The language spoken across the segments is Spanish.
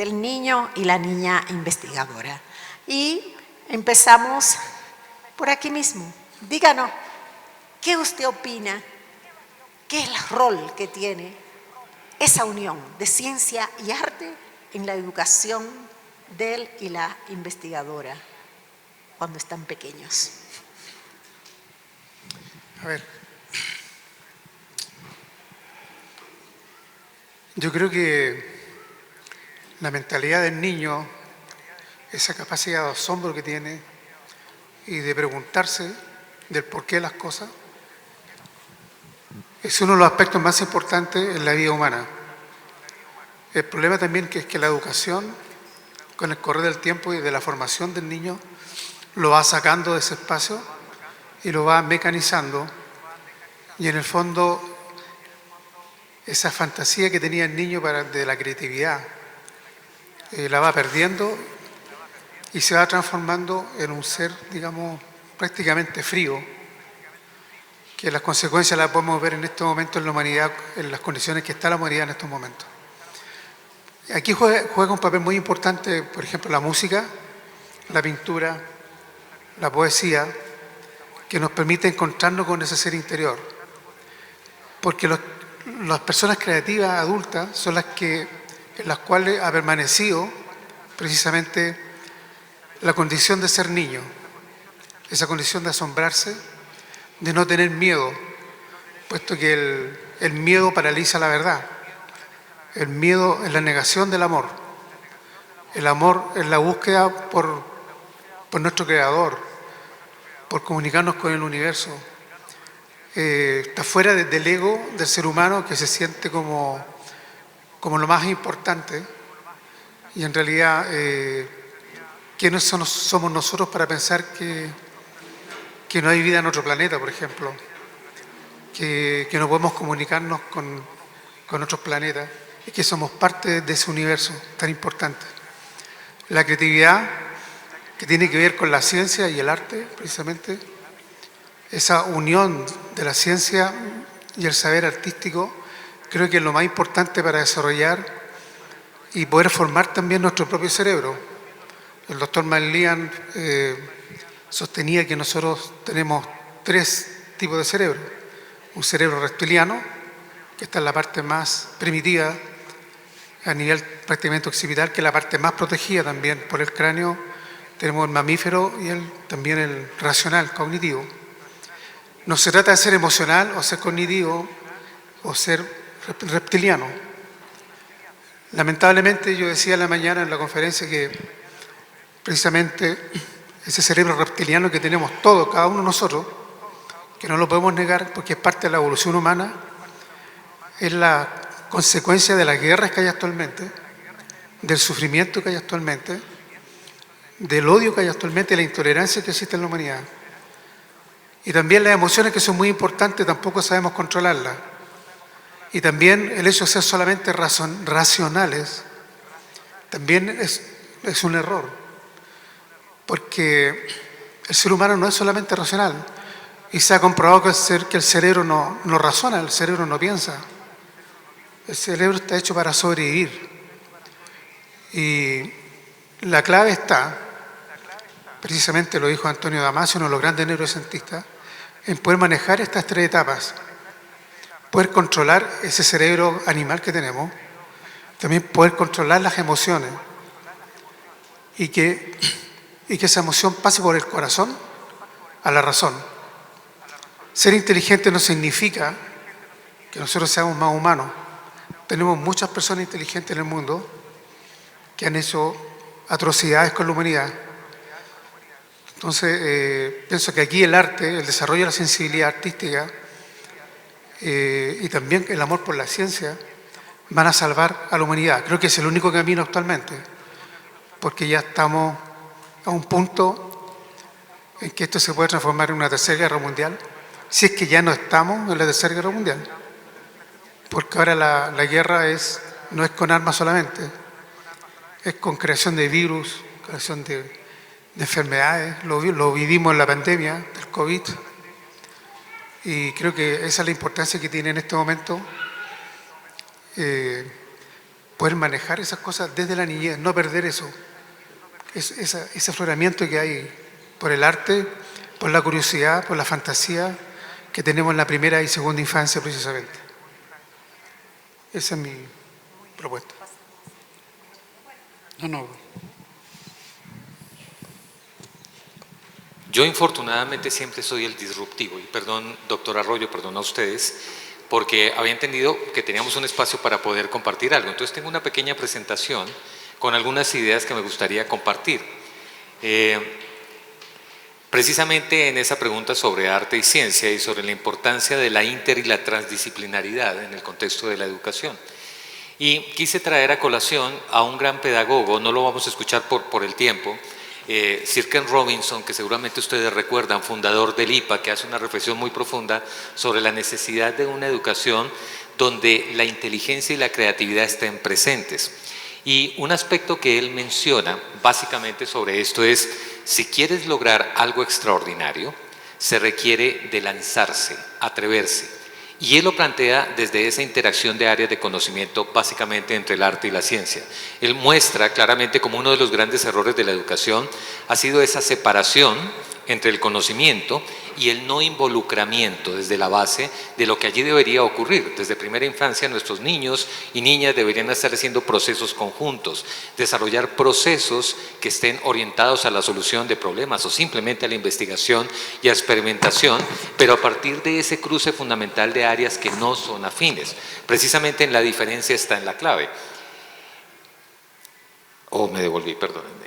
del niño y la niña investigadora. Y empezamos por aquí mismo. Díganos, ¿qué usted opina? ¿Qué es el rol que tiene esa unión de ciencia y arte en la educación de él y la investigadora cuando están pequeños? A ver, yo creo que la mentalidad del niño, esa capacidad de asombro que tiene y de preguntarse del porqué de las cosas, es uno de los aspectos más importantes en la vida humana. El problema también es que la educación, con el correr del tiempo y de la formación del niño, lo va sacando de ese espacio y lo va mecanizando, y en el fondo esa fantasía que tenía el niño de la creatividad la va perdiendo y se va transformando en un ser, digamos, prácticamente frío, que las consecuencias las podemos ver en este momento en la humanidad, en las condiciones que está la humanidad en estos momentos. Aquí juega un papel muy importante, por ejemplo, la música, la pintura, la poesía, que nos permite encontrarnos con ese ser interior. Porque las personas creativas adultas son en las cuales ha permanecido precisamente la condición de ser niño, esa condición de asombrarse, de no tener miedo, puesto que el miedo paraliza la verdad. El miedo es la negación del amor. El amor es la búsqueda por nuestro Creador, por comunicarnos con el universo. Está fuera del ego del ser humano, que se siente como lo más importante, y en realidad ¿quiénes somos nosotros para pensar que no hay vida en otro planeta, por ejemplo? Que no podemos comunicarnos con otros planetas y que somos parte de ese universo tan importante. La creatividad, que tiene que ver con la ciencia y el arte, precisamente, esa unión de la ciencia y el saber artístico, creo que es lo más importante para desarrollar y poder formar también nuestro propio cerebro. El doctor McLean sostenía que nosotros tenemos 3 tipos de cerebro. Un cerebro reptiliano, que está en la parte más primitiva, a nivel prácticamente occipital, que es la parte más protegida también por el cráneo. Tenemos el mamífero y también el racional, cognitivo. No se trata de ser emocional o ser cognitivo o ser reptiliano. Lamentablemente, yo decía en la mañana en la conferencia que precisamente ese cerebro reptiliano que tenemos todos, cada uno de nosotros, que no lo podemos negar porque es parte de la evolución humana, es la consecuencia de las guerras que hay actualmente, del sufrimiento que hay actualmente, del odio que hay actualmente y la intolerancia que existe en la humanidad. Y también las emociones, que son muy importantes, tampoco sabemos controlarlas. Y también el hecho de ser solamente racionales también es un error, porque el ser humano no es solamente racional, y se ha comprobado que el cerebro no razona, el cerebro no piensa. El cerebro está hecho para sobrevivir. Y la clave está, precisamente lo dijo Antonio Damasio, uno de los grandes neurocientistas, en poder manejar estas 3 etapas. Poder controlar ese cerebro animal que tenemos, también poder controlar las emociones y que esa emoción pase por el corazón a la razón. Ser inteligente no significa que nosotros seamos más humanos. Tenemos muchas personas inteligentes en el mundo que han hecho atrocidades con la humanidad. Entonces, pienso que aquí el arte, el desarrollo de la sensibilidad artística y también el amor por la ciencia van a salvar a la humanidad. Creo que es el único camino actualmente, porque ya estamos a un punto en que esto se puede transformar en una tercera guerra mundial, si es que ya no estamos en la tercera guerra mundial, porque ahora la guerra no es con armas solamente, es con creación de virus, creación de enfermedades. Lo vivimos en la pandemia del COVID, y creo que esa es la importancia que tiene en este momento poder manejar esas cosas desde la niñez, no perder eso, ese afloramiento que hay por el arte, por la curiosidad, por la fantasía que tenemos en la primera y segunda infancia precisamente. Esa es mi propuesta. No. Yo infortunadamente siempre soy el disruptivo, y perdón, doctor Arroyo, perdón a ustedes, porque había entendido que teníamos un espacio para poder compartir algo. Entonces tengo una pequeña presentación con algunas ideas que me gustaría compartir. Precisamente en esa pregunta sobre arte y ciencia y sobre la importancia de la inter y la transdisciplinaridad en el contexto de la educación. Y quise traer a colación a un gran pedagogo, no lo vamos a escuchar por el tiempo, Sir Ken Robinson, que seguramente ustedes recuerdan, fundador del IPA, que hace una reflexión muy profunda sobre la necesidad de una educación donde la inteligencia y la creatividad estén presentes. Y un aspecto que él menciona básicamente sobre esto es, si quieres lograr algo extraordinario, se requiere de lanzarse, atreverse. Y él lo plantea desde esa interacción de áreas de conocimiento básicamente entre el arte y la ciencia. Él muestra claramente como uno de los grandes errores de la educación ha sido esa separación entre el conocimiento y el no involucramiento desde la base de lo que allí debería ocurrir. Desde primera infancia nuestros niños y niñas deberían estar haciendo procesos conjuntos, desarrollar procesos que estén orientados a la solución de problemas o simplemente a la investigación y a experimentación, pero a partir de ese cruce fundamental de áreas que no son afines. Precisamente en la diferencia está en la clave. Me devolví, perdónenme.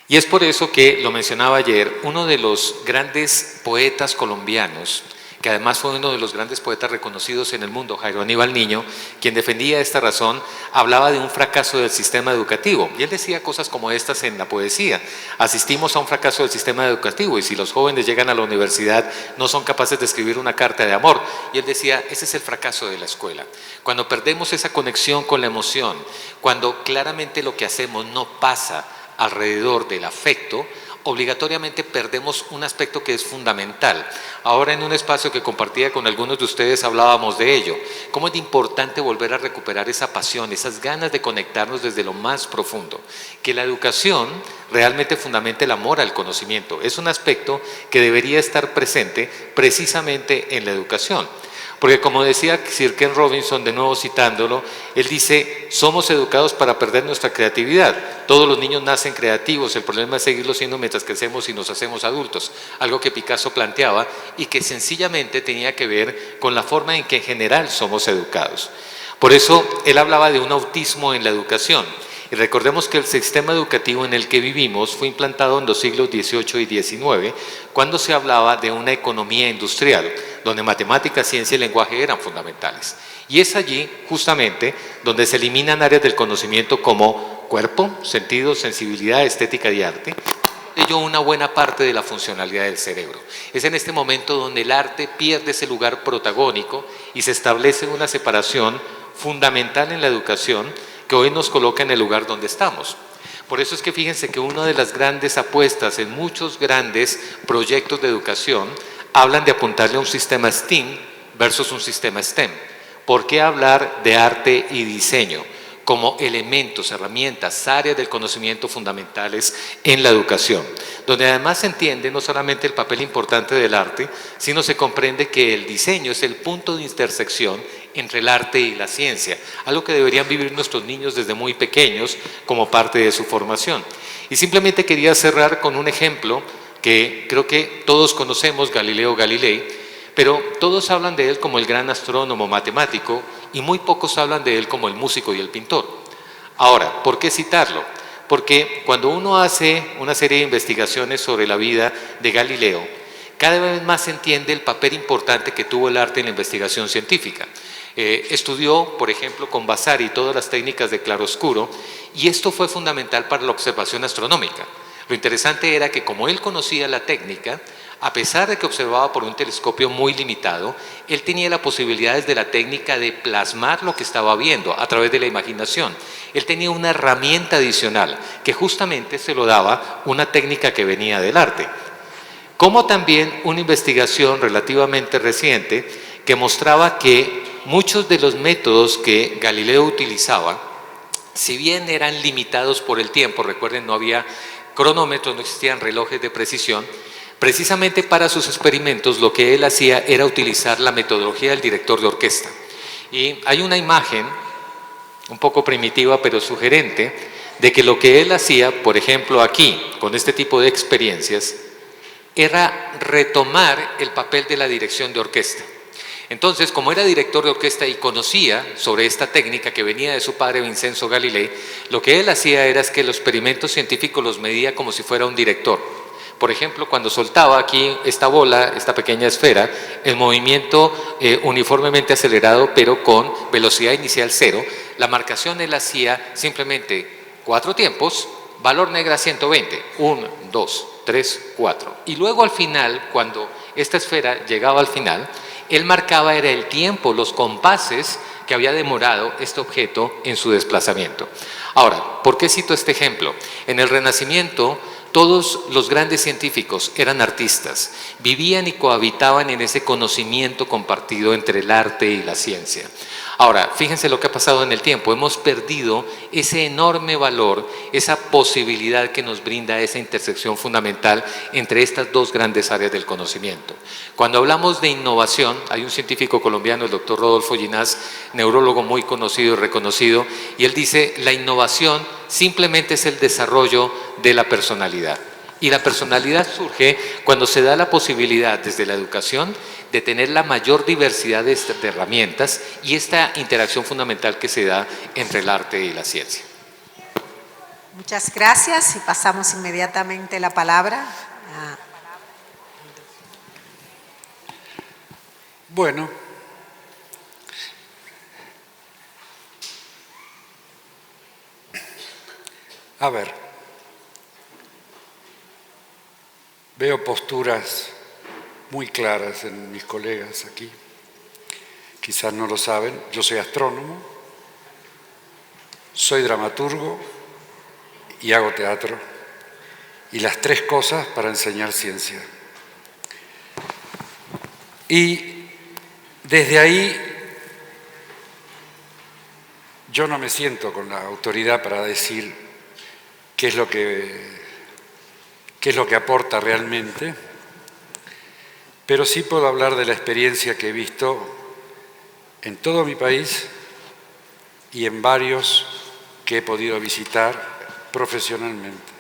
Y es por eso que, lo mencionaba ayer, uno de los grandes poetas colombianos, que además fue uno de los grandes poetas reconocidos en el mundo, Jairo Aníbal Niño, quien defendía esta razón, hablaba de un fracaso del sistema educativo. Y él decía cosas como estas en la poesía: asistimos a un fracaso del sistema educativo y si los jóvenes llegan a la universidad no son capaces de escribir una carta de amor. Y él decía, ese es el fracaso de la escuela. Cuando perdemos esa conexión con la emoción, cuando claramente lo que hacemos no pasa alrededor del afecto, obligatoriamente perdemos un aspecto que es fundamental. Ahora en un espacio que compartía con algunos de ustedes hablábamos de ello. Cómo es importante volver a recuperar esa pasión, esas ganas de conectarnos desde lo más profundo. Que la educación realmente fundamente el amor al conocimiento. Es un aspecto que debería estar presente precisamente en la educación. Porque como decía Sir Ken Robinson, de nuevo citándolo, él dice, somos educados para perder nuestra creatividad. Todos los niños nacen creativos, el problema es seguirlo siendo mientras crecemos y nos hacemos adultos. Algo que Picasso planteaba y que sencillamente tenía que ver con la forma en que en general somos educados. Por eso él hablaba de un autismo en la educación. Y recordemos que el sistema educativo en el que vivimos fue implantado en los siglos XVIII y XIX, cuando se hablaba de una economía industrial, donde matemáticas, ciencia y lenguaje eran fundamentales. Y es allí, justamente, donde se eliminan áreas del conocimiento como cuerpo, sentido, sensibilidad, estética y arte, ello una buena parte de la funcionalidad del cerebro. Es en este momento donde el arte pierde ese lugar protagónico y se establece una separación fundamental en la educación que hoy nos coloca en el lugar donde estamos. Por eso es que fíjense que una de las grandes apuestas en muchos grandes proyectos de educación hablan de apuntarle a un sistema STEAM versus un sistema STEM. ¿Por qué hablar de arte y diseño como elementos, herramientas, áreas del conocimiento fundamentales en la educación? Donde además se entiende no solamente el papel importante del arte, sino se comprende que el diseño es el punto de intersección entre el arte y la ciencia, algo que deberían vivir nuestros niños desde muy pequeños como parte de su formación. Y simplemente quería cerrar con un ejemplo que creo que todos conocemos, Galileo Galilei, pero todos hablan de él como el gran astrónomo matemático y muy pocos hablan de él como el músico y el pintor. Ahora, ¿por qué citarlo? Porque cuando uno hace una serie de investigaciones sobre la vida de Galileo, cada vez más se entiende el papel importante que tuvo el arte en la investigación científica. Estudió, por ejemplo, con Vasari todas las técnicas de claroscuro y esto fue fundamental para la observación astronómica. Lo interesante era que como él conocía la técnica, a pesar de que observaba por un telescopio muy limitado, él tenía la posibilidad desde la técnica de plasmar lo que estaba viendo a través de la imaginación. Él tenía una herramienta adicional que justamente se lo daba una técnica que venía del arte. Como también una investigación relativamente reciente que mostraba que muchos de los métodos que Galileo utilizaba, si bien eran limitados por el tiempo, recuerden, no había cronómetros, no existían relojes de precisión, precisamente para sus experimentos lo que él hacía era utilizar la metodología del director de orquesta. Y hay una imagen un poco primitiva pero sugerente de que lo que él hacía, por ejemplo aquí, con este tipo de experiencias, era retomar el papel de la dirección de orquesta. Entonces, como era director de orquesta y conocía sobre esta técnica que venía de su padre Vincenzo Galilei, lo que él hacía era que los experimentos científicos los medía como si fuera un director. Por ejemplo, cuando soltaba aquí esta bola, esta pequeña esfera, el movimiento uniformemente acelerado pero con velocidad inicial 0, la marcación él hacía simplemente 4 tiempos, valor negra 120, 1, 2, 3, 4. Y luego al final, cuando esta esfera llegaba al final, él marcaba era el tiempo, los compases que había demorado este objeto en su desplazamiento. Ahora, ¿por qué cito este ejemplo? En el Renacimiento, todos los grandes científicos eran artistas, vivían y cohabitaban en ese conocimiento compartido entre el arte y la ciencia. Ahora, fíjense lo que ha pasado en el tiempo, hemos perdido ese enorme valor, esa posibilidad que nos brinda esa intersección fundamental entre estas dos grandes áreas del conocimiento. Cuando hablamos de innovación, hay un científico colombiano, el doctor Rodolfo Ginás, neurólogo muy conocido y reconocido, y él dice, la innovación simplemente es el desarrollo de la personalidad. Y la personalidad surge cuando se da la posibilidad desde la educación de tener la mayor diversidad de herramientas y esta interacción fundamental que se da entre el arte y la ciencia. Muchas gracias y pasamos inmediatamente la palabra a... Bueno, a ver, veo posturas muy claras en mis colegas aquí. Quizás no lo saben, yo soy astrónomo, soy dramaturgo y hago teatro, y las 3 cosas para enseñar ciencia. Y desde ahí yo no me siento con la autoridad para decir qué es lo que aporta realmente, pero sí puedo hablar de la experiencia que he visto en todo mi país y en varios que he podido visitar profesionalmente.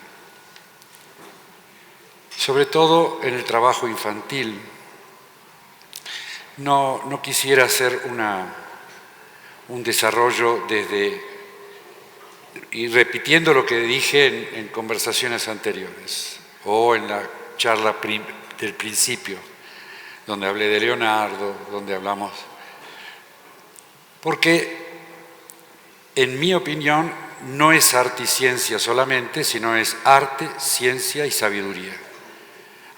Sobre todo en el trabajo infantil. No quisiera hacer un desarrollo y repitiendo lo que dije en conversaciones anteriores o en la charla del principio, donde hablé de Leonardo, donde hablamos. Porque, en mi opinión, no es arte y ciencia solamente, sino es arte, ciencia y sabiduría.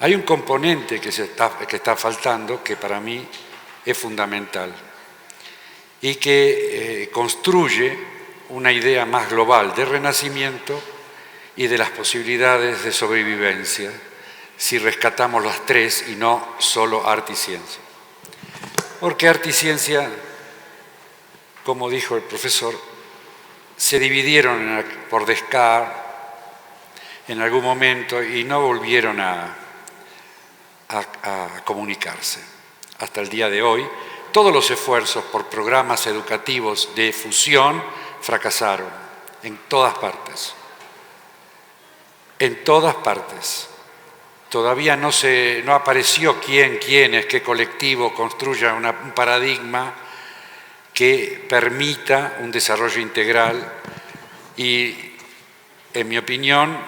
Hay un componente que está faltando, que para mí es fundamental, y que construye una idea más global de renacimiento y de las posibilidades de sobrevivencia, si rescatamos las 3 y no solo arte y ciencia. Porque arte y ciencia, como dijo el profesor, se dividieron por Descartes en algún momento y no volvieron a comunicarse. Hasta el día de hoy, todos los esfuerzos por programas educativos de fusión fracasaron en todas partes. En todas partes. Todavía no apareció quiénes, qué colectivo construya un paradigma que permita un desarrollo integral y, en mi opinión,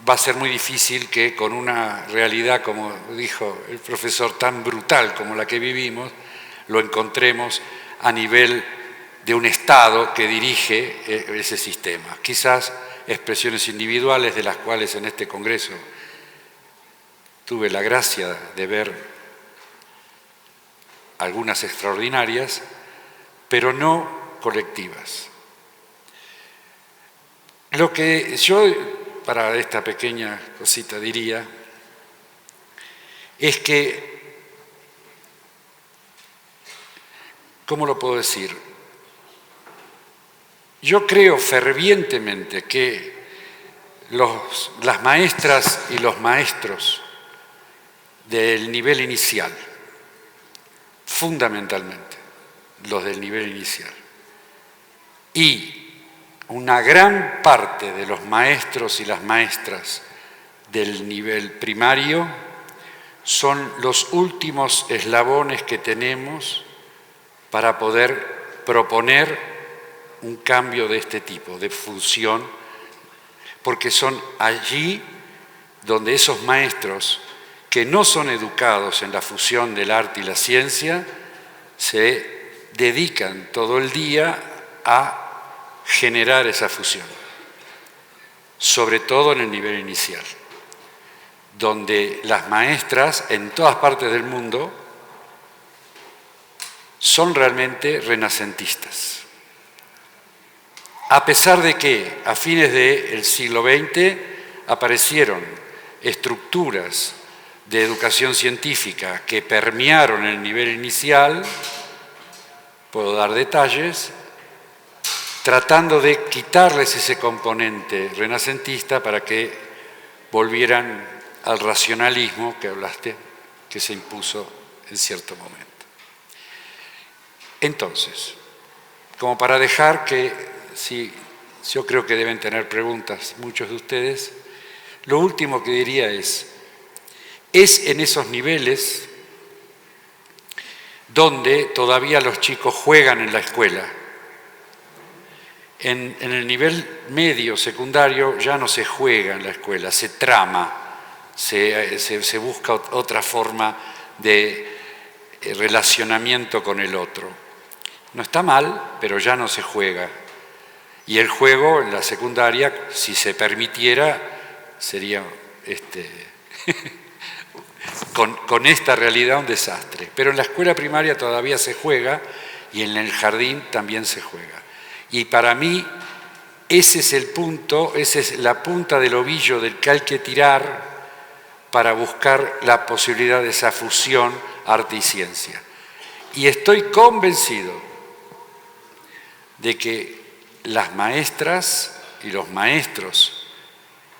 va a ser muy difícil que con una realidad, como dijo el profesor, tan brutal como la que vivimos, lo encontremos a nivel de un Estado que dirige ese sistema. Quizás expresiones individuales de las cuales en este Congreso tuve la gracia de ver algunas extraordinarias, pero no colectivas. Lo que yo, para esta pequeña cosita, diría, es que ¿cómo lo puedo decir? Yo creo fervientemente que las maestras y los maestros del nivel inicial, fundamentalmente los del nivel inicial, y una gran parte de los maestros y las maestras del nivel primario son los últimos eslabones que tenemos para poder proponer un cambio de este tipo, de función, porque son allí donde esos maestros que no son educados en la fusión del arte y la ciencia se dedican todo el día a generar esa fusión, sobre todo en el nivel inicial, donde las maestras en todas partes del mundo son realmente renacentistas. A pesar de que a fines del siglo XX aparecieron estructuras de educación científica que permearon el nivel inicial, puedo dar detalles, tratando de quitarles ese componente renacentista para que volvieran al racionalismo que hablaste, que se impuso en cierto momento. Entonces, como para dejar que, sí, yo creo que deben tener preguntas muchos de ustedes, lo último que diría es en esos niveles donde todavía los chicos juegan en la escuela. En el nivel medio, secundario, ya no se juega en la escuela, se trama, se busca otra forma de relacionamiento con el otro. No está mal, pero ya no se juega. Y el juego en la secundaria, si se permitiera, sería con esta realidad un desastre. Pero en la escuela primaria todavía se juega y en el jardín también se juega. Y para mí ese es el punto, esa es la punta del ovillo del que hay que tirar para buscar la posibilidad de esa fusión arte y ciencia. Y estoy convencido de que las maestras y los maestros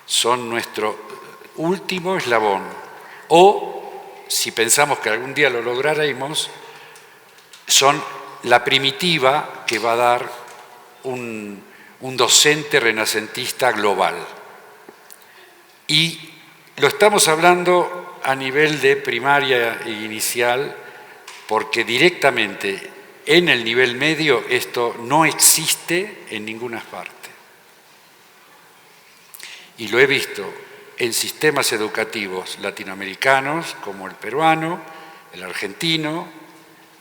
son nuestro último eslabón. O, si pensamos que algún día lo lograremos, son la primitiva que va a dar un docente renacentista global. Y lo estamos hablando a nivel de primaria e inicial, porque directamente en el nivel medio esto no existe en ninguna parte. Y lo he visto en sistemas educativos latinoamericanos como el peruano, el argentino,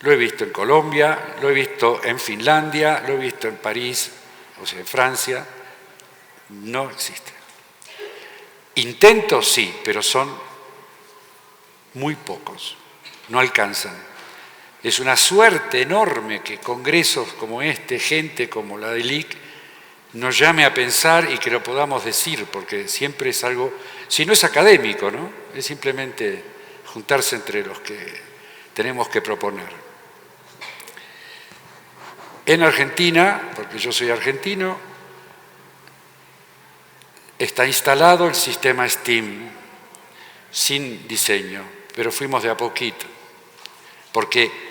lo he visto en Colombia, lo he visto en Finlandia, lo he visto en París, o sea, en Francia. No existe. Intentos sí, pero son muy pocos, no alcanzan. Es una suerte enorme que congresos como este, gente como la de LIC, nos llame a pensar y que lo podamos decir, porque siempre es algo, si no es académico, ¿no? Es simplemente juntarse entre los que tenemos que proponer. En Argentina, porque yo soy argentino, está instalado el sistema STEAM, sin diseño, pero fuimos de a poquito, porque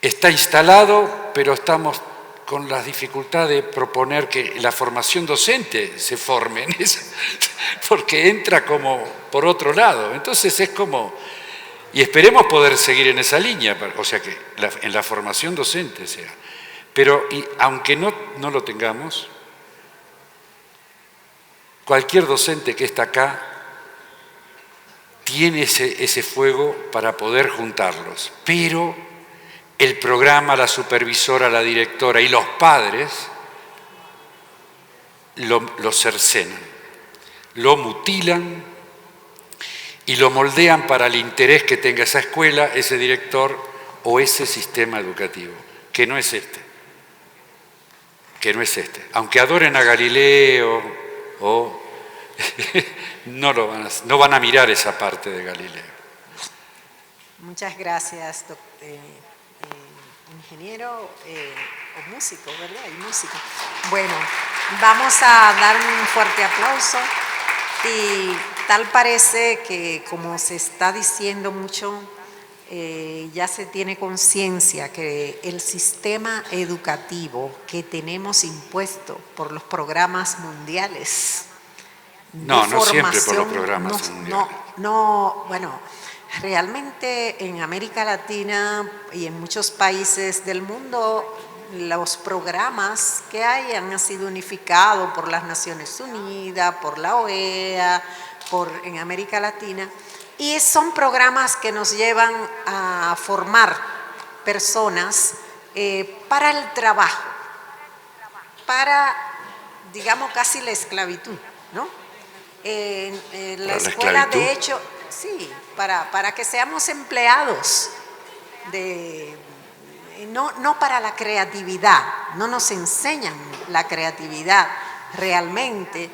está instalado, pero estamos con la dificultad de proponer que la formación docente se forme en eso, porque entra como por otro lado. Entonces es como, y esperemos poder seguir en esa línea, o sea que en la formación docente sea. Pero aunque no lo tengamos, cualquier docente que está acá tiene ese fuego para poder juntarlos. Pero el programa, la supervisora, la directora y los padres lo cercenan, lo mutilan y lo moldean para el interés que tenga esa escuela, ese director o ese sistema educativo, que no es este. Aunque adoren a Galileo o no van a mirar esa parte de Galileo. Muchas gracias, ingeniero o músico, ¿verdad? Y músico. Bueno, vamos a dar un fuerte aplauso y tal parece que, como se está diciendo mucho, ya se tiene conciencia que el sistema educativo que tenemos impuesto por los programas mundiales No siempre por los programas mundiales. Bueno, realmente en América Latina y en muchos países del mundo los programas que hay han sido unificados por las Naciones Unidas, por la OEA, en América Latina, y son programas que nos llevan a formar personas para el trabajo, para, digamos, casi la esclavitud, ¿no? La escuela, de hecho, sí, para que seamos empleados, no para la creatividad, no nos enseñan la creatividad realmente,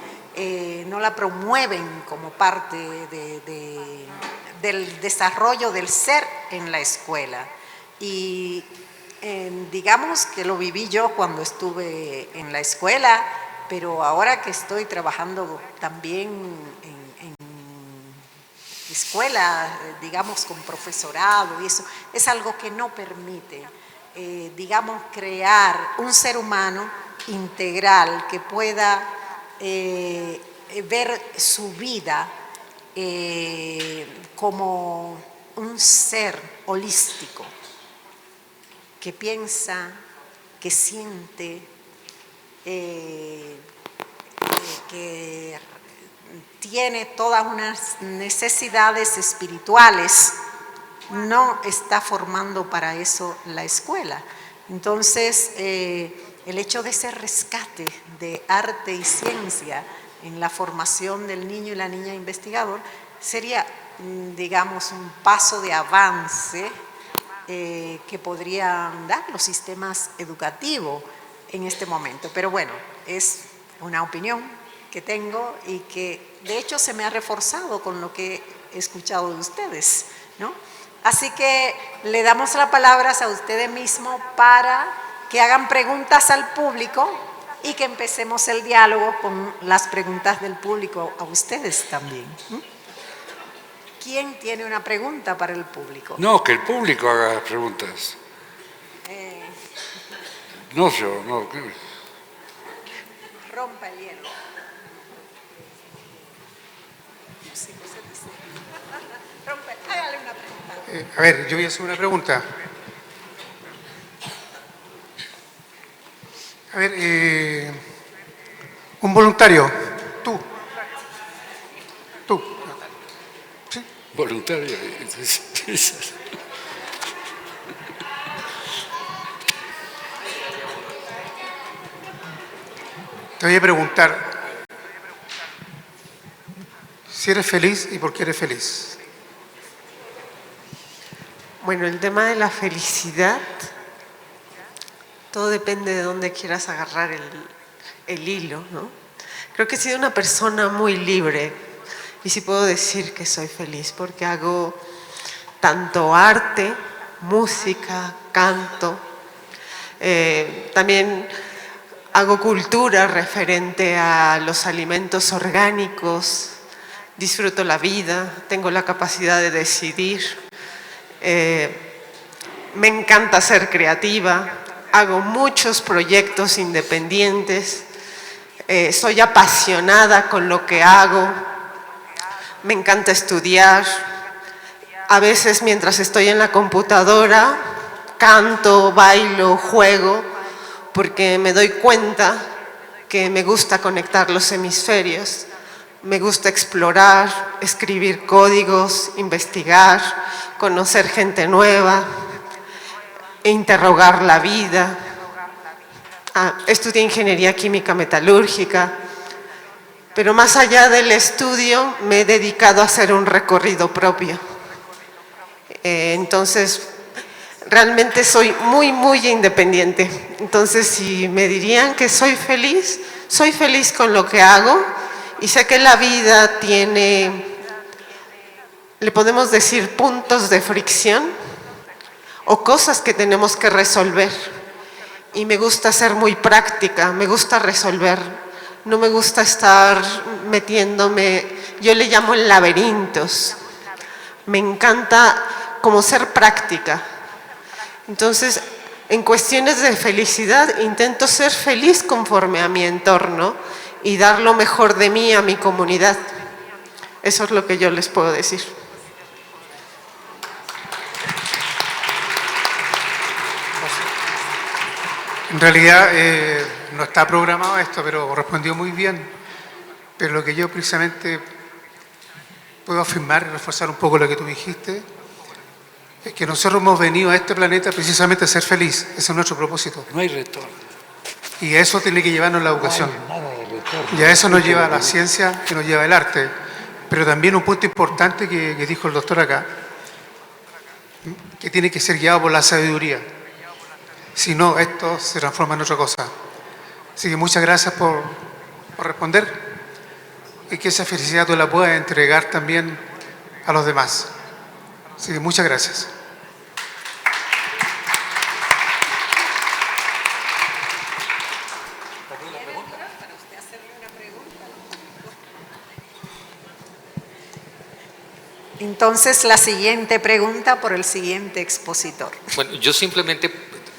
no la promueven como parte del desarrollo del ser en la escuela. Y digamos que lo viví yo cuando estuve en la escuela, pero ahora que estoy trabajando también en escuela, digamos, con profesorado y eso, es algo que no permite, digamos, crear un ser humano integral que pueda ver su vida como un ser holístico, que piensa, que siente, que tiene todas unas necesidades espirituales. No está formando para eso la escuela. Entonces, el hecho de ese rescate de arte y ciencia en la formación del niño y la niña investigador sería, digamos, un paso de avance que podrían dar los sistemas educativos en este momento. Pero bueno, es una opinión que tengo y que de hecho se me ha reforzado con lo que he escuchado de ustedes, ¿no? Así que le damos las palabras a ustedes mismos para que hagan preguntas al público y que empecemos el diálogo con las preguntas del público a ustedes también. ¿Quién tiene una pregunta para el público? No, que el público haga preguntas. No yo, no. Rompa el hielo. Hágale una pregunta. A ver, yo voy a hacer una pregunta. A ver, un voluntario, tú. ¿Sí? Voluntario. Te voy a preguntar si eres feliz y por qué eres feliz. Bueno, el tema de la felicidad, todo depende de dónde quieras agarrar el hilo, ¿no? Creo que he sido una persona muy libre y sí puedo decir que soy feliz porque hago tanto arte, música, canto, también hago cultura referente a los alimentos orgánicos, disfruto la vida, tengo la capacidad de decidir, me encanta ser creativa, hago muchos proyectos independientes, soy apasionada con lo que hago, me encanta estudiar, a veces mientras estoy en la computadora canto, bailo, juego, porque me doy cuenta que me gusta conectar los hemisferios, me gusta explorar, escribir códigos, investigar, conocer gente nueva, interrogar la vida. Estudié ingeniería química metalúrgica, pero más allá del estudio me he dedicado a hacer un recorrido propio. Entonces, realmente soy muy, muy independiente. Entonces, si me dirían que soy feliz con lo que hago y sé que la vida tiene, le podemos decir, puntos de fricción o cosas que tenemos que resolver. Y me gusta ser muy práctica, me gusta resolver, no me gusta estar metiéndome, yo le llamo laberintos. Me encanta como ser práctica. Entonces, en cuestiones de felicidad, intento ser feliz conforme a mi entorno y dar lo mejor de mí a mi comunidad. Eso es lo que yo les puedo decir. En realidad no está programado esto, pero respondió muy bien. Pero lo que yo precisamente puedo afirmar y reforzar un poco lo que tú dijiste, es que nosotros hemos venido a este planeta precisamente a ser feliz. Ese es nuestro propósito. No hay retorno. Y a eso tiene que llevarnos la educación. Nada de retorno. Y a eso nos lleva la ciencia, que nos lleva el arte. Pero también un punto importante que dijo el doctor acá, que tiene que ser guiado por la sabiduría. Si no, esto se transforma en otra cosa. Así que muchas gracias por responder y que esa felicidad tú la puedas entregar también a los demás. Así que muchas gracias. Entonces, la siguiente pregunta por el siguiente expositor. Bueno, yo simplemente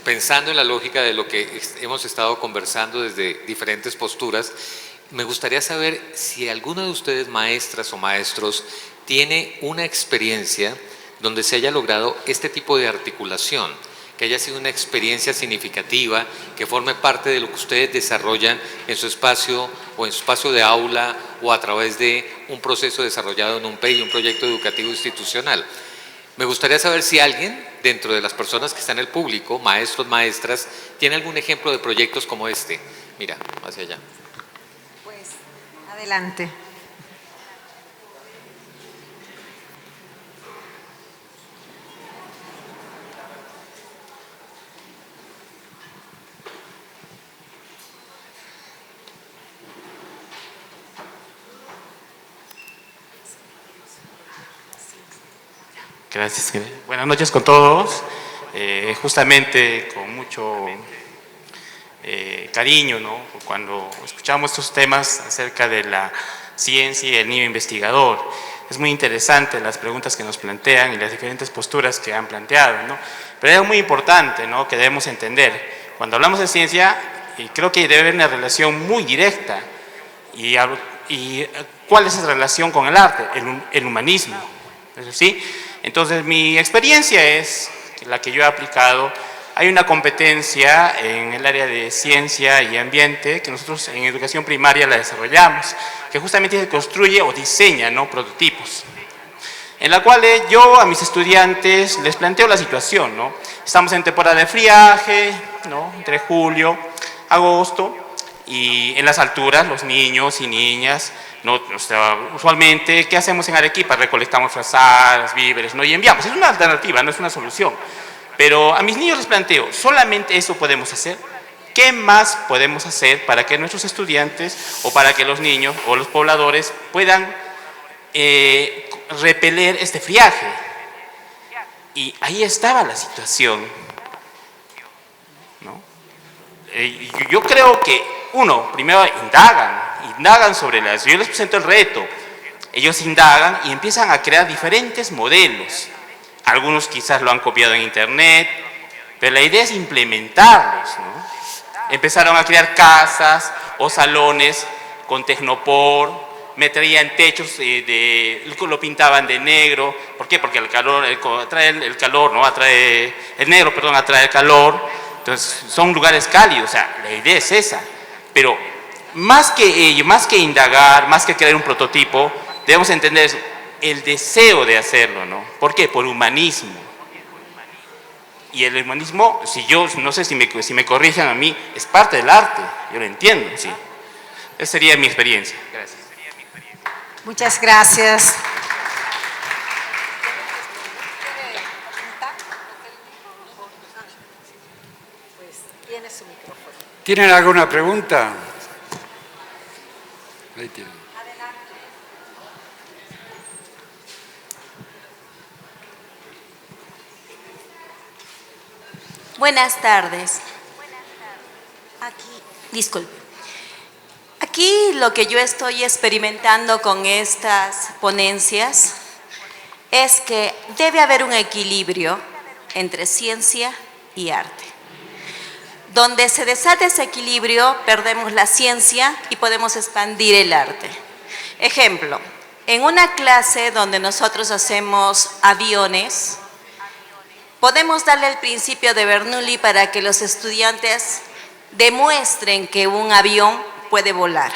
pensando en la lógica de lo que hemos estado conversando desde diferentes posturas, me gustaría saber si alguno de ustedes, maestras o maestros, tiene una experiencia donde se haya logrado este tipo de articulación, que haya sido una experiencia significativa, que forme parte de lo que ustedes desarrollan en su espacio o en su espacio de aula o a través de un proceso desarrollado en un PEI, un proyecto educativo institucional. Me gustaría saber si alguien, dentro de las personas que están en el público, maestros, maestras, tiene algún ejemplo de proyectos como este. Mira, hacia allá. Pues, adelante. Gracias. Buenas noches con todos. Justamente con mucho cariño, ¿no? Cuando escuchamos estos temas acerca de la ciencia y el niño investigador, es muy interesante las preguntas que nos plantean y las diferentes posturas que han planteado, ¿no? Pero es algo muy importante, ¿no?, que debemos entender. Cuando hablamos de ciencia, y creo que debe haber una relación muy directa. ¿Y cuál es esa relación con el arte? El humanismo. ¿Sí? Entonces, mi experiencia es la que yo he aplicado. Hay una competencia en el área de ciencia y ambiente que nosotros en educación primaria la desarrollamos, que justamente se construye o diseña, ¿no?, prototipos, en la cual yo a mis estudiantes les planteo la situación, ¿no? Estamos en temporada de friaje, ¿no?, entre julio, agosto, y en las alturas los niños y niñas, ¿no?, o sea, usualmente, ¿qué hacemos en Arequipa? Recolectamos frazadas, víveres, ¿no?, y enviamos. Es una alternativa, no es una solución. Pero a mis niños les planteo, ¿solamente eso podemos hacer? ¿Qué más podemos hacer para que nuestros estudiantes o para que los niños o los pobladores puedan repeler este friaje? Y ahí estaba la situación, ¿no? Yo creo que, primero indagan sobre las... Yo les presento el reto. Ellos indagan y empiezan a crear diferentes modelos. Algunos quizás lo han copiado en internet, pero la idea es implementarlos, ¿no? Empezaron a crear casas o salones con tecnopor, metían techos, lo pintaban de negro. ¿Por qué? Porque el calor atrae el calor, ¿no? El negro, perdón, atrae el calor. Entonces, son lugares cálidos, o sea, la idea es esa. Pero más que ello, más que indagar, más que crear un prototipo, debemos entender eso, el deseo de hacerlo, ¿no? ¿Por qué? Por humanismo. Y el humanismo, no sé si me corrijan a mí, es parte del arte, yo lo entiendo, sí. Esa sería mi experiencia. Gracias. Muchas gracias. ¿Tienen alguna pregunta? Ahí tienen. Buenas tardes. Disculpe. Aquí lo que yo estoy experimentando con estas ponencias es que debe haber un equilibrio entre ciencia y arte. Donde se desata ese equilibrio, perdemos la ciencia y podemos expandir el arte. Ejemplo, en una clase donde nosotros hacemos aviones, podemos darle el principio de Bernoulli para que los estudiantes demuestren que un avión puede volar.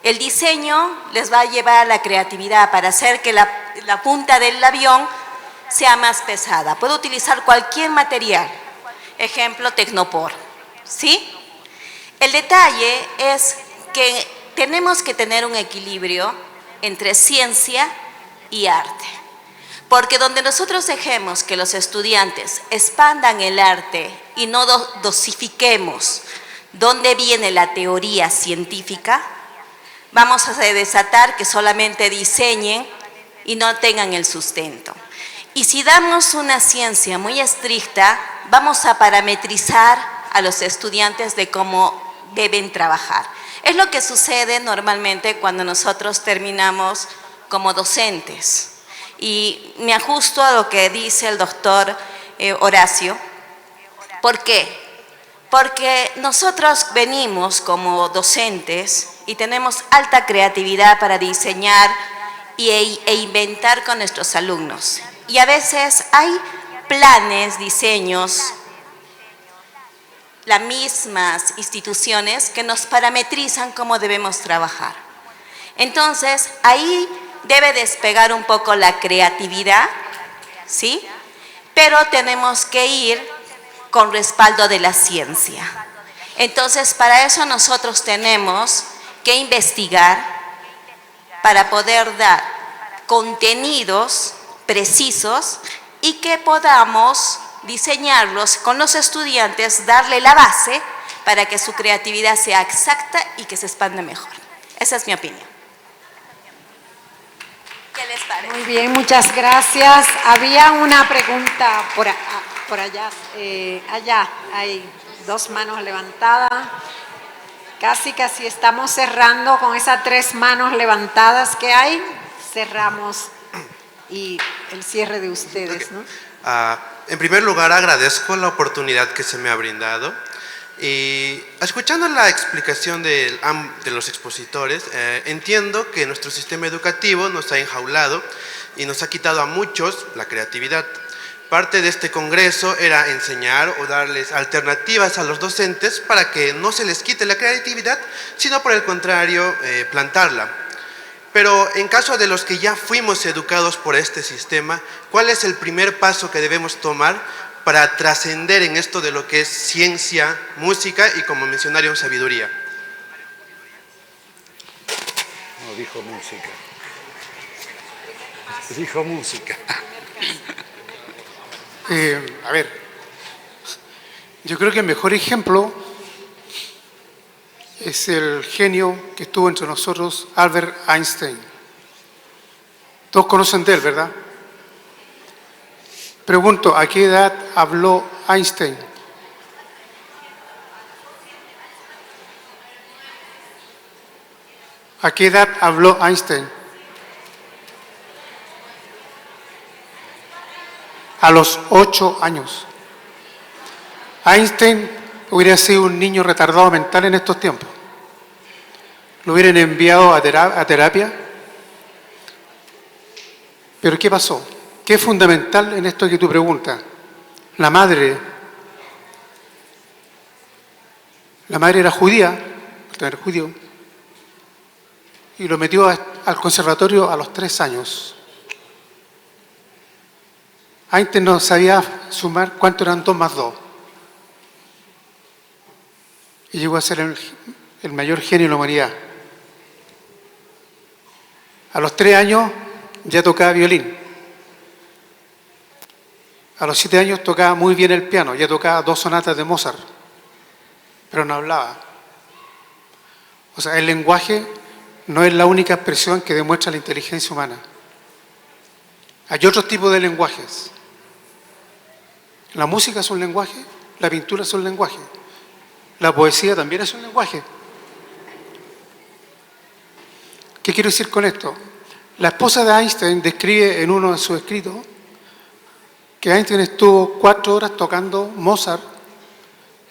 El diseño les va a llevar a la creatividad para hacer que la punta del avión sea más pesada. Puedo utilizar cualquier material. Ejemplo, Tecnopor. ¿Sí? El detalle es que tenemos que tener un equilibrio entre ciencia y arte. Porque donde nosotros dejemos que los estudiantes expandan el arte y no dosifiquemos dónde viene la teoría científica, vamos a desatar que solamente diseñen y no tengan el sustento. Y si damos una ciencia muy estricta, vamos a parametrizar a los estudiantes de cómo deben trabajar. Es lo que sucede normalmente cuando nosotros terminamos como docentes. Y me ajusto a lo que dice el doctor Horacio. ¿Por qué? Porque nosotros venimos como docentes y tenemos alta creatividad para diseñar e inventar con nuestros alumnos. Y a veces hay planes, diseños, las mismas instituciones que nos parametrizan cómo debemos trabajar. Entonces, ahí debe despegar un poco la creatividad, ¿sí? Pero tenemos que ir con respaldo de la ciencia. Entonces, para eso nosotros tenemos que investigar para poder dar contenidos precisos y que podamos diseñarlos con los estudiantes, darle la base para que su creatividad sea exacta y que se expanda mejor. Esa es mi opinión. ¿Qué les parece? Muy bien, muchas gracias. Había una pregunta por allá. Allá hay dos manos levantadas. Casi estamos cerrando con esas 3 manos levantadas que hay. Cerramos y el cierre de ustedes, ¿no? En primer lugar, agradezco la oportunidad que se me ha brindado y escuchando la explicación de los expositores, entiendo que nuestro sistema educativo nos ha enjaulado y nos ha quitado a muchos la creatividad. Parte de este congreso era enseñar o darles alternativas a los docentes para que no se les quite la creatividad, sino por el contrario, plantarla. Pero en caso de los que ya fuimos educados por este sistema, ¿cuál es el primer paso que debemos tomar para trascender en esto de lo que es ciencia, música y, como mencionaron, sabiduría? No, dijo música. Dijo música. A ver, yo creo que el mejor ejemplo es el genio que estuvo entre nosotros, Albert Einstein. Todos conocen de él, ¿verdad? Pregunto, ¿a qué edad habló Einstein? ¿A qué edad habló Einstein? A los 8 años. Einstein hubiera sido un niño retardado mental en estos tiempos. Lo hubieran enviado a terapia. Pero ¿qué pasó? ¿Qué es fundamental en esto que tú preguntas? La madre era judía, era judío, y lo metió al conservatorio a los 3 años. Einstein no sabía sumar cuánto eran 2 más 2. Y llegó a ser el mayor genio de la humanidad. A los 3 años ya tocaba violín. A los 7 años tocaba muy bien el piano, ya tocaba 2 sonatas de Mozart, pero no hablaba. O sea, el lenguaje no es la única expresión que demuestra la inteligencia humana. Hay otros tipos de lenguajes. La música es un lenguaje, La pintura es un lenguaje. La poesía también es un lenguaje. ¿Qué quiero decir con esto? La esposa de Einstein describe en uno de sus escritos que Einstein estuvo 4 horas tocando Mozart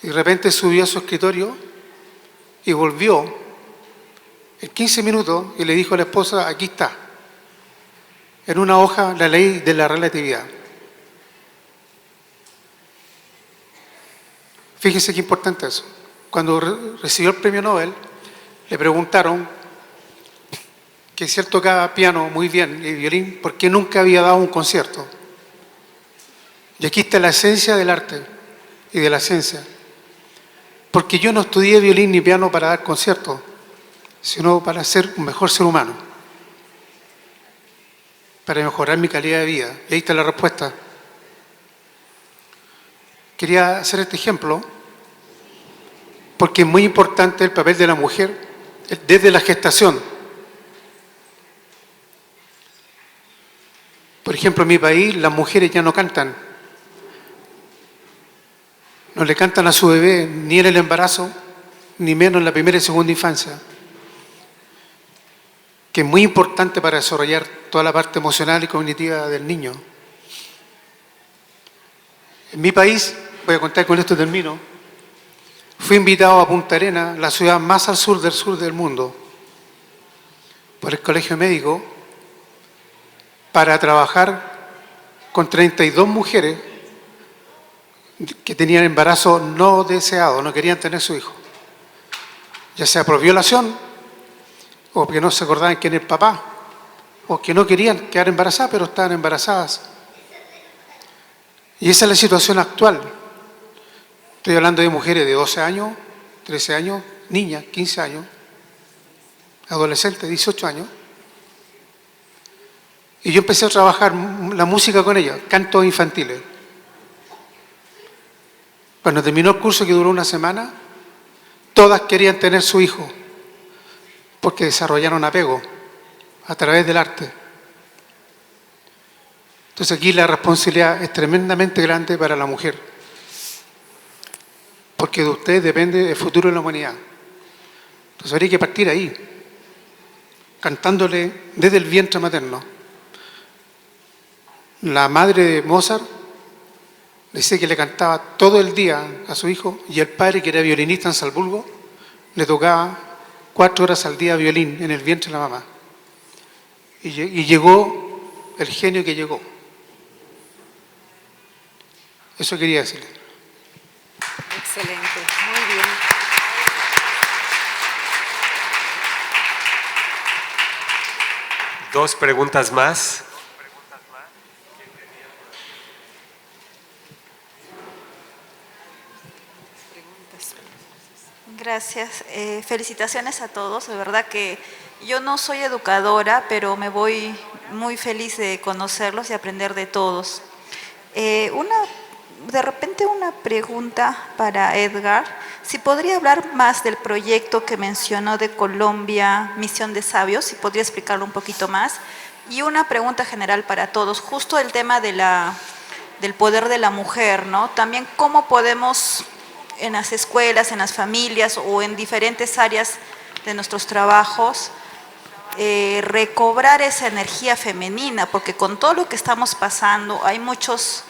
y de repente subió a su escritorio y volvió en 15 minutos y le dijo a la esposa, aquí está, en una hoja la ley de la relatividad. Fíjense qué importante eso. Cuando recibió el premio Nobel, le preguntaron que si él tocaba piano muy bien y violín, ¿por qué nunca había dado un concierto? Y aquí está la esencia del arte y de la ciencia. Porque yo no estudié violín ni piano para dar conciertos, sino para ser un mejor ser humano, para mejorar mi calidad de vida. Y ahí está la respuesta. Quería hacer este ejemplo porque es muy importante el papel de la mujer desde la gestación. Por ejemplo, en mi país las mujeres ya no cantan. No le cantan a su bebé ni en el embarazo, ni menos en la primera y segunda infancia, que es muy importante para desarrollar toda la parte emocional y cognitiva del niño. En mi país, voy a contar con esto, termino, fui invitado a Punta Arenas, la ciudad más al sur del mundo, por el Colegio Médico, para trabajar con 32 mujeres que tenían embarazo no deseado, no querían tener su hijo, ya sea por violación, o que no se acordaban quién era el papá, o que no querían quedar embarazadas, pero estaban embarazadas. Y esa es la situación actual. Estoy hablando de mujeres de 12 años, 13 años, niñas, 15 años, adolescentes, 18 años. Y yo empecé a trabajar la música con ellas, cantos infantiles. Cuando terminó el curso, que duró una semana, todas querían tener su hijo, porque desarrollaron apego a través del arte. Entonces aquí la responsabilidad es tremendamente grande para la mujer, porque de usted depende el futuro de la humanidad. Entonces habría que partir ahí, cantándole desde el vientre materno. La madre de Mozart dice que le cantaba todo el día a su hijo, y el padre, que era violinista en Salzburgo, le tocaba 4 horas al día violín en el vientre de la mamá. Y llegó el genio que llegó. Eso quería decirle. Excelente, muy bien. Dos preguntas más. Gracias. Felicitaciones a todos. De verdad que yo no soy educadora, pero me voy muy feliz de conocerlos y aprender de todos. De repente una pregunta para Edgar. Si podría hablar más del proyecto que mencionó de Colombia, Misión de Sabios, si podría explicarlo un poquito más. Y una pregunta general para todos, justo el tema de del poder de la mujer, ¿no? También cómo podemos en las escuelas, en las familias o en diferentes áreas de nuestros trabajos, recobrar esa energía femenina, porque con todo lo que estamos pasando hay muchos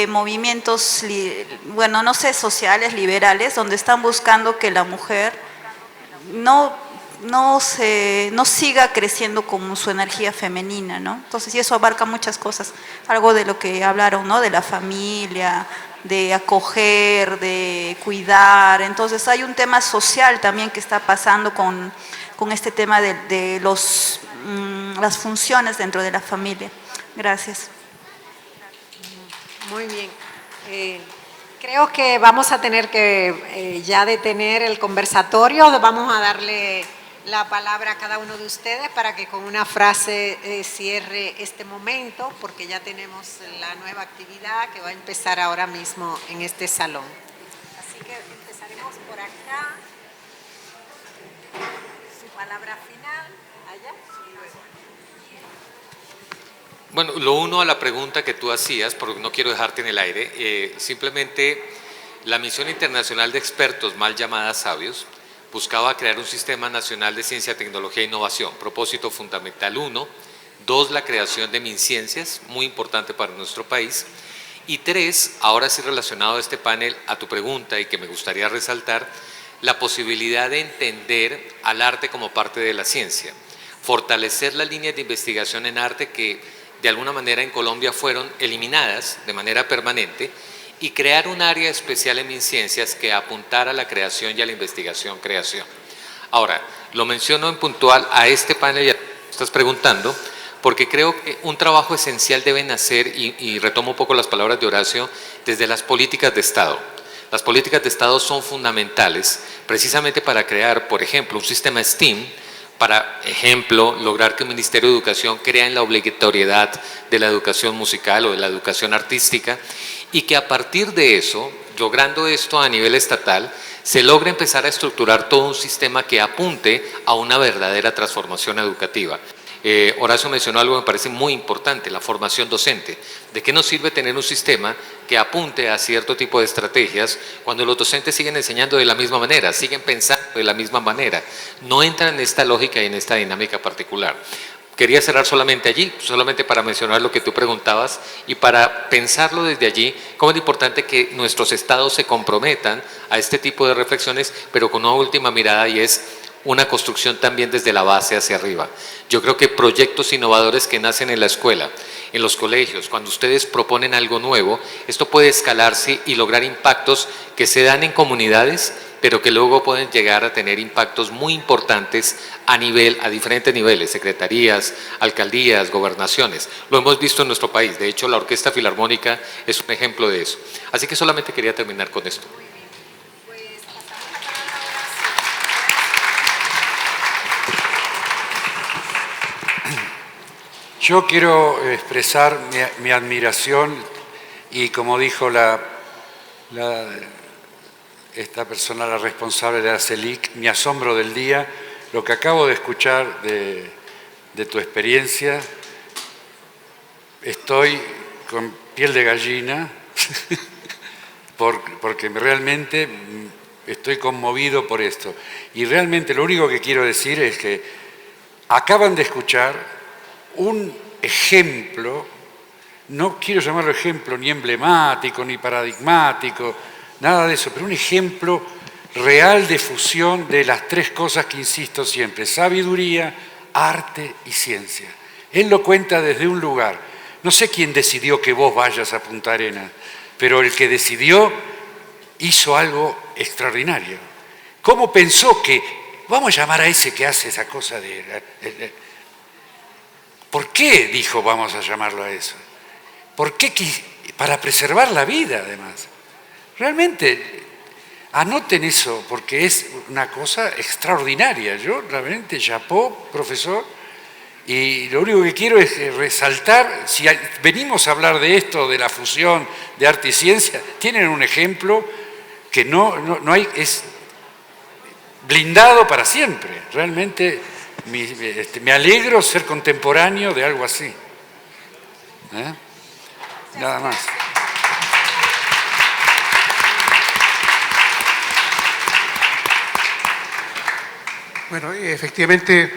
movimientos, bueno, no sé, sociales, liberales, donde están buscando que la mujer no siga creciendo con su energía femenina, ¿no? Entonces, y eso abarca muchas cosas, algo de lo que hablaron, ¿no? De la familia, de acoger, de cuidar. Entonces hay un tema social también que está pasando con este tema de las funciones dentro de la familia. Gracias. Muy bien. Creo que vamos a tener que ya detener el conversatorio. Vamos a darle la palabra a cada uno de ustedes para que con una frase cierre este momento, porque ya tenemos la nueva actividad que va a empezar ahora mismo en este salón. Así que empezaremos por acá. Su palabra final, allá. Bueno, lo uno a la pregunta que tú hacías, porque no quiero dejarte en el aire, simplemente La misión internacional de expertos, mal llamada Sabios, buscaba crear un sistema nacional de ciencia, tecnología e innovación. Propósito fundamental 1. 2, la creación de MinCiencias, muy importante para nuestro país. Y 3, ahora sí relacionado a este panel, a tu pregunta y que me gustaría resaltar, la posibilidad de entender al arte como parte de la ciencia. Fortalecer las líneas de investigación en arte que de alguna manera en Colombia fueron eliminadas de manera permanente y crear un área especial en MinCiencias que apuntara a la creación y a la investigación-creación. Ahora, lo menciono en puntual a este panel, ya estás preguntando, porque creo que un trabajo esencial debe nacer, y retomo un poco las palabras de Horacio, desde las políticas de Estado. Las políticas de Estado son fundamentales precisamente para crear, por ejemplo, un sistema STEAM, para ejemplo, lograr que el Ministerio de Educación crea en la obligatoriedad de la educación musical o de la educación artística y que a partir de eso, logrando esto a nivel estatal, se logre empezar a estructurar todo un sistema que apunte a una verdadera transformación educativa. Horacio mencionó algo que me parece muy importante, la formación docente. ¿De qué nos sirve tener un sistema que apunte a cierto tipo de estrategias cuando los docentes siguen enseñando de la misma manera, siguen pensando de la misma manera? No entran en esta lógica y en esta dinámica particular. Quería cerrar solamente allí, solamente para mencionar lo que tú preguntabas y para pensarlo desde allí, cómo es importante que nuestros estados se comprometan a este tipo de reflexiones, pero con una última mirada y es una construcción también desde la base hacia arriba. Yo creo que proyectos innovadores que nacen en la escuela, en los colegios, cuando ustedes proponen algo nuevo, esto puede escalarse y lograr impactos que se dan en comunidades, pero que luego pueden llegar a tener impactos muy importantes a diferentes niveles, secretarías, alcaldías, gobernaciones. Lo hemos visto en nuestro país, de hecho la Orquesta Filarmónica es un ejemplo de eso. Así que solamente quería terminar con esto. Yo quiero expresar mi admiración y, como dijo esta persona, la responsable de la CELIC, mi asombro del día, lo que acabo de escuchar de tu experiencia, estoy con piel de gallina porque realmente estoy conmovido por esto. Y realmente lo único que quiero decir es que acaban de escuchar un ejemplo, no quiero llamarlo ejemplo ni emblemático, ni paradigmático, nada de eso, pero un ejemplo real de fusión de las tres cosas que insisto siempre: sabiduría, arte y ciencia. Él lo cuenta desde un lugar. No sé quién decidió que vos vayas a Punta Arenas, pero el que decidió hizo algo extraordinario. ¿Cómo pensó que vamos a llamar a ese que hace esa cosa de... ¿Por qué dijo vamos a llamarlo a eso? ¿Por qué? Para preservar la vida, además. Realmente, anoten eso, porque es una cosa extraordinaria. Yo realmente, chapó, profesor, y lo único que quiero es resaltar, si venimos a hablar de esto, de la fusión de arte y ciencia, tienen un ejemplo que no hay, es blindado para siempre. Realmente me alegro ser contemporáneo de algo así. Nada más. Bueno, efectivamente,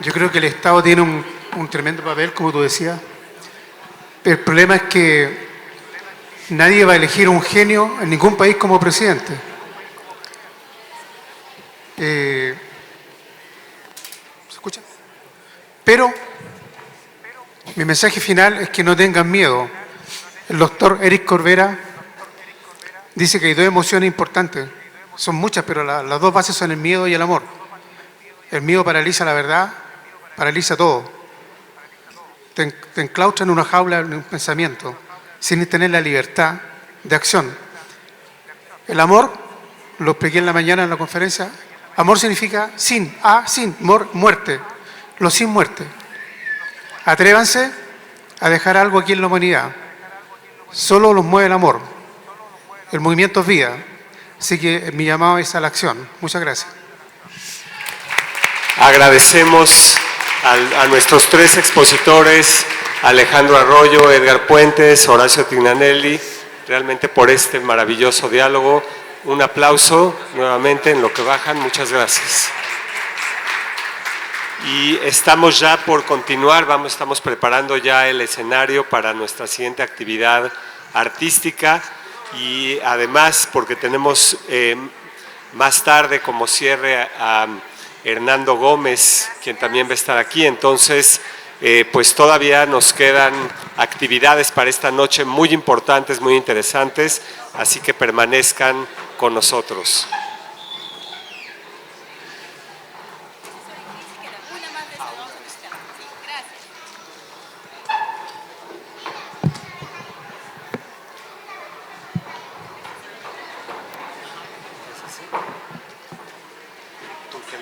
yo creo que el Estado tiene un tremendo papel, como tú decías. El problema es que nadie va a elegir un genio en ningún país como presidente. ¿Se escucha? Pero mi mensaje final es que no tengan miedo. El doctor Eric Corbera dice que hay dos emociones importantes. Son muchas, pero las dos bases son el miedo y el amor. El miedo paraliza la verdad, paraliza todo. Te enclaustra en una jaula, en un pensamiento, sin tener la libertad de acción. El amor, lo expliqué en la mañana en la conferencia, amor significa sin, muerte, lo sin muerte. Atrévanse a dejar algo aquí en la humanidad. Solo los mueve el amor. El movimiento es vida. Así que mi llamado es a la acción. Muchas gracias. Agradecemos a nuestros tres expositores, Alejandro Arroyo, Edgar Puentes, Horacio Tignanelli, realmente por este maravilloso diálogo. Un aplauso nuevamente en lo que bajan. Muchas gracias. Y estamos ya por continuar, estamos preparando ya el escenario para nuestra siguiente actividad artística y además porque tenemos más tarde como cierre a Hernando Gómez, quien también va a estar aquí, entonces pues todavía nos quedan actividades para esta noche muy importantes, muy interesantes, así que permanezcan con nosotros.